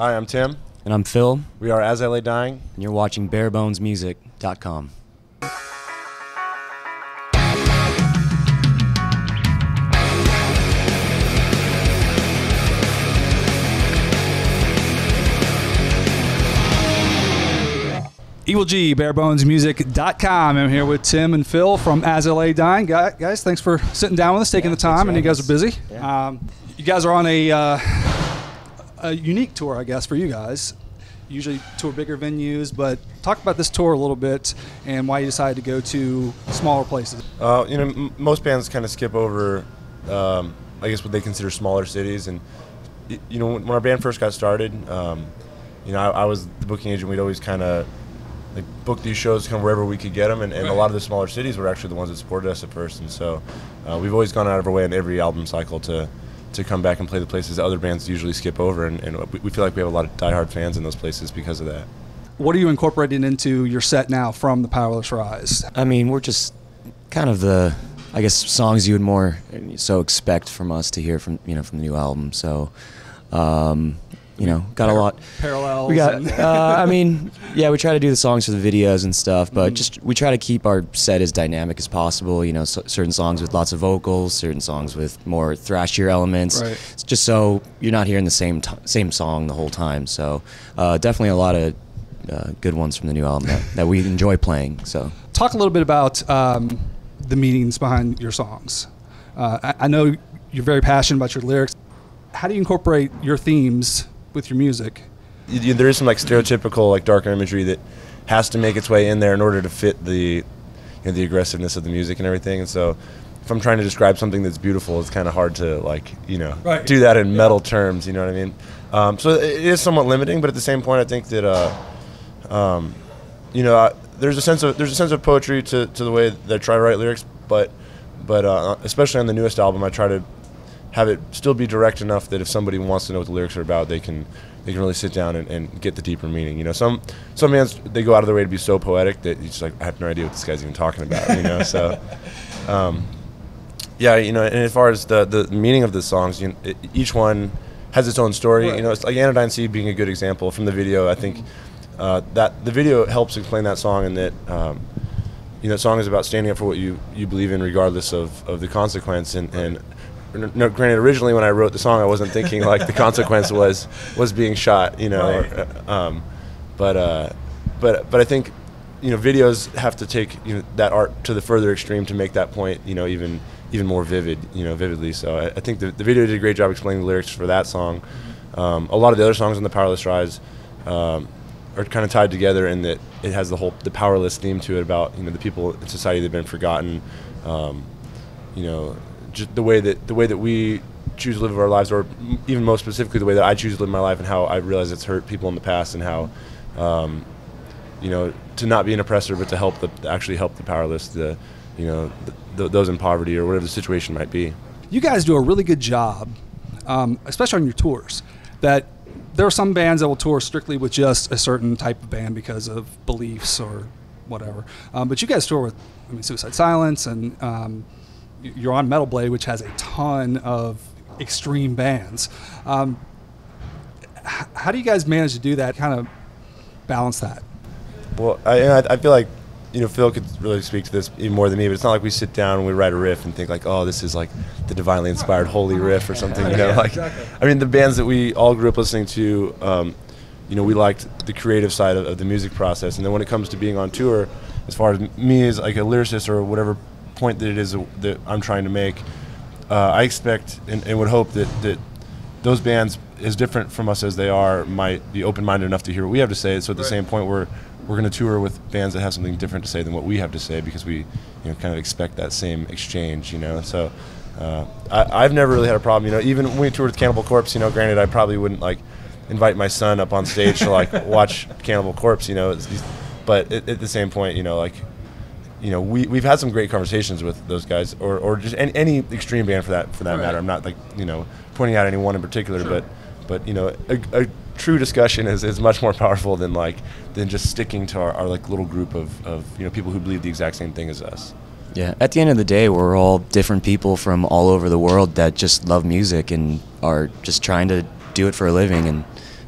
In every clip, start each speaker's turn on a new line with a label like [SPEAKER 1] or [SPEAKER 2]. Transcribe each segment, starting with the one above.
[SPEAKER 1] Hi, I'm Tim.
[SPEAKER 2] And I'm Phil.
[SPEAKER 1] We are As I Lay Dying.
[SPEAKER 2] And you're watching barebonesmusic.com.
[SPEAKER 3] Evil G, barebonesmusic.com. I'm here with Tim and Phil from As I Lay Dying. Guys, thanks for sitting down with us, taking the time. And you guys are busy.
[SPEAKER 2] Yeah.
[SPEAKER 3] You guys are on a unique tour, I guess, for you guys. You usually tour bigger venues, but talk about this tour a little bit and why you decided to go to smaller places.
[SPEAKER 1] Most bands kind of skip over, I guess, what they consider smaller cities. And when our band first got started, I was the booking agent. We'd always kind of book these shows kind of wherever we could get them, and a lot of the smaller cities were actually the ones that supported us at first. And so we've always gone out of our way in every album cycle to come back and play the places that other bands usually skip over, and we feel like we have a lot of diehard fans in those places because of that. What
[SPEAKER 3] are you incorporating into your set now from the Powerless Rise?
[SPEAKER 2] I mean, we're just kind of the, I guess, songs you would more so expect from us to hear from the new album. So got a lot
[SPEAKER 3] parallels.
[SPEAKER 2] We got we try to do the songs for the videos and stuff, but we try to keep our set as dynamic as possible. Certain songs with lots of vocals, certain songs with more thrashier elements.
[SPEAKER 3] Right.
[SPEAKER 2] It's just so you're not hearing the same song the whole time. So definitely a lot of good ones from the new album that we enjoy playing. So
[SPEAKER 3] talk a little bit about the meanings behind your songs. I know you're very passionate about your lyrics. How do you incorporate your themes with your music?
[SPEAKER 1] There is some stereotypical darker imagery that has to make its way in there in order to fit the the aggressiveness of the music and everything. And so if I'm trying to describe something that's beautiful, it's kind of hard to do that in metal terms. You know what I mean? So it is somewhat limiting, but at the same point, I think that there's a sense of poetry to the way that I try to write lyrics, but especially on the newest album, I try to have it still be direct enough that if somebody wants to know what the lyrics are about, they can really sit down and get the deeper meaning. Some bands, they go out of their way to be so poetic that it's like, I have no idea what this guy's even talking about. So and as far as the meaning of the songs, each one has its own story.
[SPEAKER 3] Right.
[SPEAKER 1] It's like Anodyne Sea being a good example from the video. I think that the video helps explain that song, and that that song is about standing up for what you believe in regardless of the consequence. And no, granted, originally when I wrote the song, I wasn't thinking the consequence was being shot,
[SPEAKER 3] Right.
[SPEAKER 1] But I think videos have to take that art to the further extreme to make that point even more vividly. So I think the video did a great job explaining the lyrics for that song. A lot of the other songs on the Powerless Rise are kind of tied together in that it has the powerless theme to it about the people in society that have been forgotten. Just the way that we choose to live our lives, or even most specifically the way that I choose to live my life, and how I realize it's hurt people in the past, and how to not be an oppressor, but to actually help the powerless, those in poverty or whatever the situation might be.
[SPEAKER 3] You guys do a really good job, especially on your tours, that there are some bands that will tour strictly with just a certain type of band because of beliefs or whatever. But you guys tour with Suicide Silence, and you're on Metal Blade, which has a ton of extreme bands. How do you guys manage to do that, kind of balance that?
[SPEAKER 1] Well, I feel like Phil could really speak to this even more than me, but it's not like we sit down and we write a riff and think oh, this is the divinely inspired holy riff or something.
[SPEAKER 3] Exactly.
[SPEAKER 1] I mean, the bands that we all grew up listening to, we liked the creative side of the music process, and then when it comes to being on tour, as far as me as a lyricist or whatever point that it is that I'm trying to make, I expect and would hope that those bands, as different from us as they are, might be open-minded enough to hear what we have to say. So at the same point, we're going to tour with bands that have something different to say than what we have to say, because we kind of expect that same exchange. So I've never really had a problem. Even when we toured with Cannibal Corpse, granted, I probably wouldn't invite my son up on stage to watch Cannibal Corpse, but at the same point, we've had some great conversations with those guys, or just any extreme band for that matter. I'm not pointing out any one in particular,
[SPEAKER 3] sure.
[SPEAKER 1] but a true discussion is much more powerful than just sticking to our little group of people who believe the exact same thing as us.
[SPEAKER 2] Yeah, at the end of the day, we're all different people from all over the world that just love music and are just trying to do it for a living, and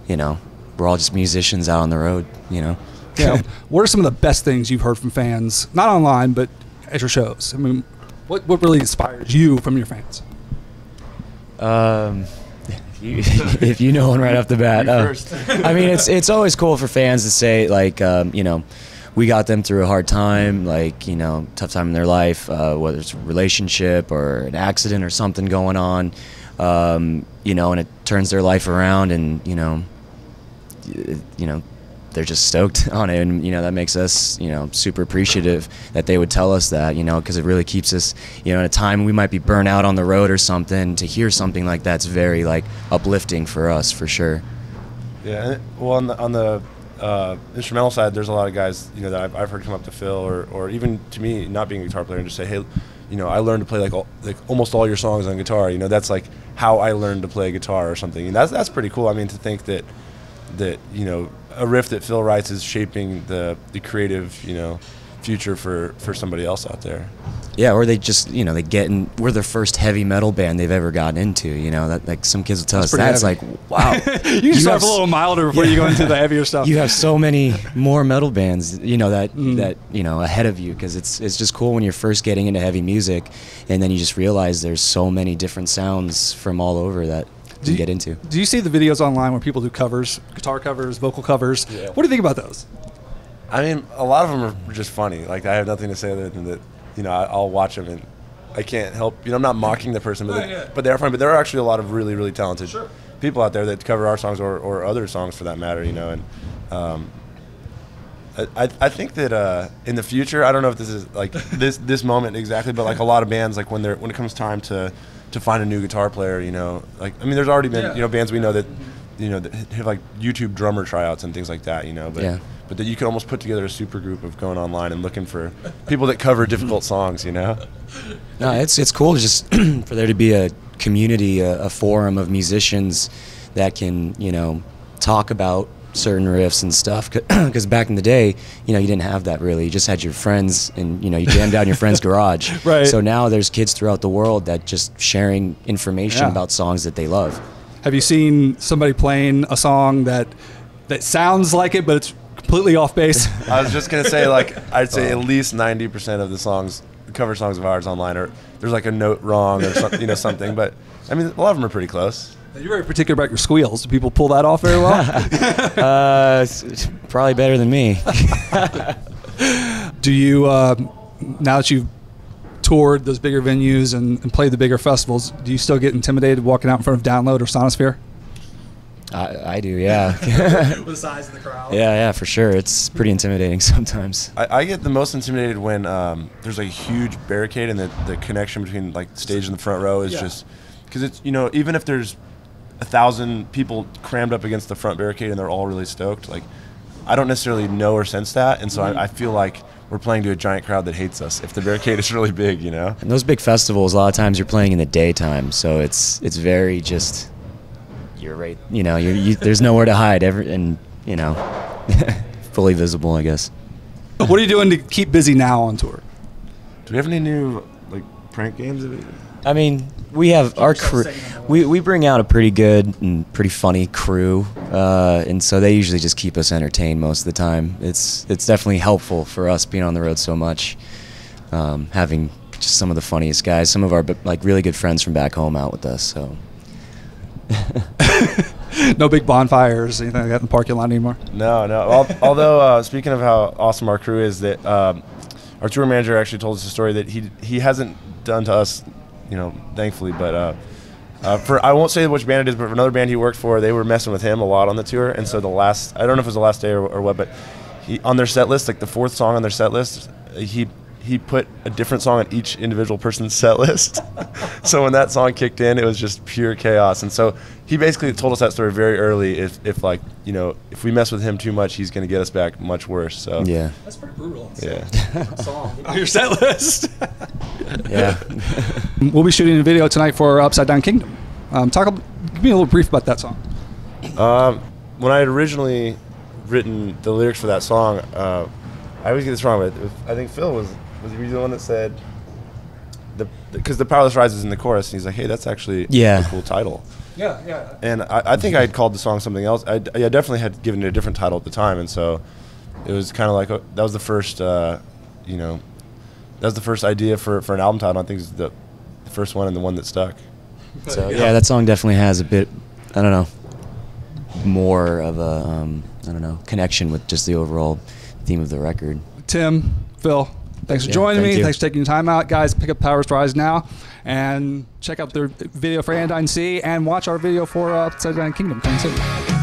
[SPEAKER 2] you know, we're all just musicians out on the road, you know.
[SPEAKER 3] Yeah. What are some of the best things you've heard from fans, not online, but at your shows? I mean, what really inspires you from your fans?
[SPEAKER 2] If you know one right off the bat. I mean, it's always cool for fans to say, like, you know, we got them through a hard time, like, you know, tough time in their life, whether it's a relationship or an accident or something going on, you know, and it turns their life around, and, you know, they're just stoked on it, and, you know, that makes us, you know, super appreciative that they would tell us that, you know, because it really keeps us, you know, in a time we might be burnt out on the road or something. To hear something like that's very, like, uplifting for us, for sure.
[SPEAKER 1] Yeah, well, on the instrumental side, there's a lot of guys, you know, that I've heard come up to Phil, or even to me, not being a guitar player, and just say, hey, you know, I learned to play like almost all your songs on guitar. You know, that's like how I learned to play guitar or something. And that's pretty cool. I mean, to think that you know, a riff that Phil writes is shaping the creative, you know, future for somebody else out there.
[SPEAKER 2] Yeah, or they just, you know, we're their first heavy metal band they've ever gotten into, you know, that, like, some kids will tell us that's
[SPEAKER 3] heavy.
[SPEAKER 2] like, wow.
[SPEAKER 3] You can start a little milder before you go into the heavier stuff.
[SPEAKER 2] You have so many more metal bands, you know, that you know, ahead of you, because it's just cool when you're first getting into heavy music, and then you just realize there's so many different sounds from all over that you get into.
[SPEAKER 3] Do you see the videos online where people do covers, guitar covers, vocal covers? Yeah. What do you think about those?
[SPEAKER 1] I mean, a lot of them are just funny. Like, I have nothing to say other than that, you know, I'll watch them and I can't help, you know, I'm not mocking the person, but they're funny. But there are actually a lot of really, really talented people out there that cover our songs or other songs for that matter, you know. And I think that in the future, I don't know if this is like this moment exactly, but like a lot of bands, like when it comes time to find a new guitar player, you know, like, I mean, there's already been, you know, bands we know that, you know, that have like YouTube drummer tryouts and things like that, you know, but that you can almost put together a super group of going online and looking for people that cover difficult songs, you know.
[SPEAKER 2] No, it's cool just for there to be a community, a forum of musicians that can, you know, talk about certain riffs and stuff, because back in the day, you know, you didn't have that really. You just had your friends, and, you know, you jammed out in your friend's garage.
[SPEAKER 3] Right.
[SPEAKER 2] So now there's kids throughout the world that just sharing information about songs that they love.
[SPEAKER 3] Have you seen somebody playing a song that sounds like it, but it's completely off base?
[SPEAKER 1] I was just gonna say, like, I'd say at least 90% of the songs, the cover songs of ours online, there's like a note wrong or something, you know, something. But I mean, a lot of them are pretty close.
[SPEAKER 3] You're very particular about your squeals. Do people pull that off very well?
[SPEAKER 2] It's probably better than me.
[SPEAKER 3] Do you, now that you've toured those bigger venues and played the bigger festivals, do you still get intimidated walking out in front of Download or Sonosphere?
[SPEAKER 2] I do, yeah.
[SPEAKER 3] With the size of the crowd?
[SPEAKER 2] Yeah, for sure. It's pretty intimidating sometimes.
[SPEAKER 1] I get the most intimidated when there's like a huge barricade and the connection between like the stage and the front row is just, because it's, you know, even if there's 1,000 people crammed up against the front barricade and they're all really stoked, like, I don't necessarily know or sense that, and so I feel like we're playing to a giant crowd that hates us if the barricade is really big, you know.
[SPEAKER 2] And those big festivals, a lot of times you're playing in the daytime, so it's very just, you're right, you know, there's nowhere to hide, and, you know, fully visible, I guess.
[SPEAKER 3] What are you doing to keep busy now on tour?
[SPEAKER 1] Do we have any new like prank games?
[SPEAKER 2] I mean, we have our crew. We bring out a pretty good and pretty funny crew, and so they usually just keep us entertained most of the time. It's definitely helpful for us being on the road so much, having just some of the funniest guys, some of our like really good friends from back home out with us. So.
[SPEAKER 3] No big bonfires, anything like that in the parking lot anymore?
[SPEAKER 1] No. Although speaking of how awesome our crew is, that our tour manager actually told us a story that he hasn't done to us, you know, thankfully, but for, I won't say which band it is, but for another band he worked for, they were messing with him a lot on the tour, and so I don't know if it was the last day or what, but on their set list, like the 4th song on their set list, he put a different song on each individual person's set list. So when that song kicked in, it was just pure chaos. And so he basically told us that story very early. If like, you know, if we mess with him too much, he's going to get us back much worse. So
[SPEAKER 2] yeah,
[SPEAKER 3] that's pretty brutal.
[SPEAKER 1] Yeah,
[SPEAKER 3] song on your set list.
[SPEAKER 2] Yeah.
[SPEAKER 3] We'll be shooting a video tonight for Upside Down Kingdom. Give me a little brief about that song.
[SPEAKER 1] When I had originally written the lyrics for that song, I always get this wrong, but I think Phil was he the one that said, because the Powerless Rise is in the chorus, and he's like, hey, that's actually a cool title.
[SPEAKER 3] Yeah.
[SPEAKER 1] And I think I had called the song something else. I definitely had given it a different title at the time, and so it was kind of like that was the first, that was the first idea for an album title. I think it's the first one and the one that stuck.
[SPEAKER 2] So yeah, that song definitely has a bit, I don't know, more of a connection with just the overall theme of the record.
[SPEAKER 3] Tim, Phil, thanks for joining me. Thanks for taking your time out. Guys, pick up Powerless Rise now and check out their video for Anodyne Sea and watch our video for Anodyne Kingdom coming soon.